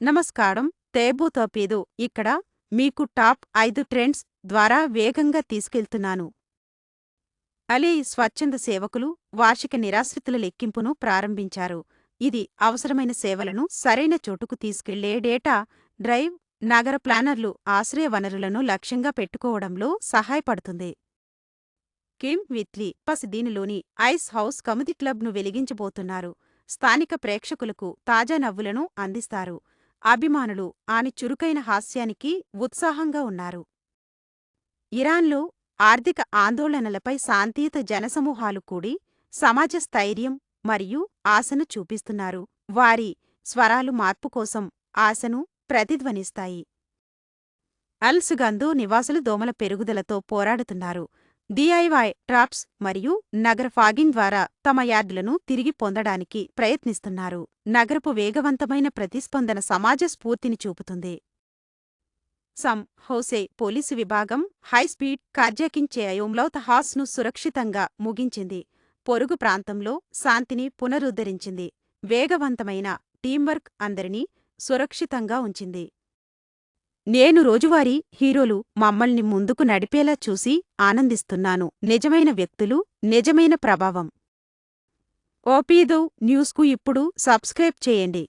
నమస్కారం. తేబూతోపీదు ఇక్కడ మీకు టాప్ 5 ట్రెండ్స్ ద్వారా వేగంగా తీసుకెళ్తున్నాను. అలీ స్వచ్ఛంద సేవకులు వార్షిక నిరాశ్రితుల లెక్కింపును ప్రారంభించారు. ఇది అవసరమైన సేవలను సరైన చోటుకు తీసుకెళ్లే డేటా డ్రైవ్, నగర ప్లానర్లు ఆశ్రయ వనరులను లక్ష్యంగా పెట్టుకోవడంలో సహాయపడుతుంది. కిమ్ విత్లీ దీనిలోని ఐస్ హౌస్ కమిటీ క్లబ్ను వెలిగించబోతున్నారు. స్థానిక ప్రేక్షకులకు తాజా నవ్వులను అందిస్తారు. అభిమానులు ఆని చురుకైన హాస్యానికి ఉత్సాహంగా ఉన్నారు. ఇరాన్లో ఆర్థిక ఆందోళనలపై శాంతియుత జనసమూహాలు కూడి సమాజ స్థైర్యం మరియు ఆశను చూపిస్తున్నారు. వారి స్వరాలు మార్పు కోసం ఆశను ప్రతిధ్వనిస్తాయి. అల్సుగందు నివాసులు దోమల పెరుగుదలతో పోరాడుతున్నారు. డిఐవై ట్రాప్స్ మరియు నగర ఫాగింగ్ ద్వారా తమ యార్డులను తిరిగి పొందడానికి ప్రయత్నిస్తున్నారు. నగరపు వేగవంతమైన ప్రతిస్పందన సమాజ స్ఫూర్తిని చూపుతుంది. సమ్ హోసే పోలీసు విభాగం హైస్పీడ్ కార్జాకింగ్ చేయడంలో హాస్ను సురక్షితంగా ముగించింది. పొరుగు ప్రాంతంలో శాంతిని పునరుద్ధరించింది. వేగవంతమైన టీంవర్క్ అందరినీ సురక్షితంగా ఉంచింది. నేను రోజువారీ హీరోలు మమ్మల్ని ముందుకు నడిపేలా చూసి ఆనందిస్తున్నాను. నిజమైన వ్యక్తులు, నిజమైన ప్రభావం. ఓపీదో న్యూస్కు ఇప్పుడు సబ్స్క్రైబ్ చేయండి.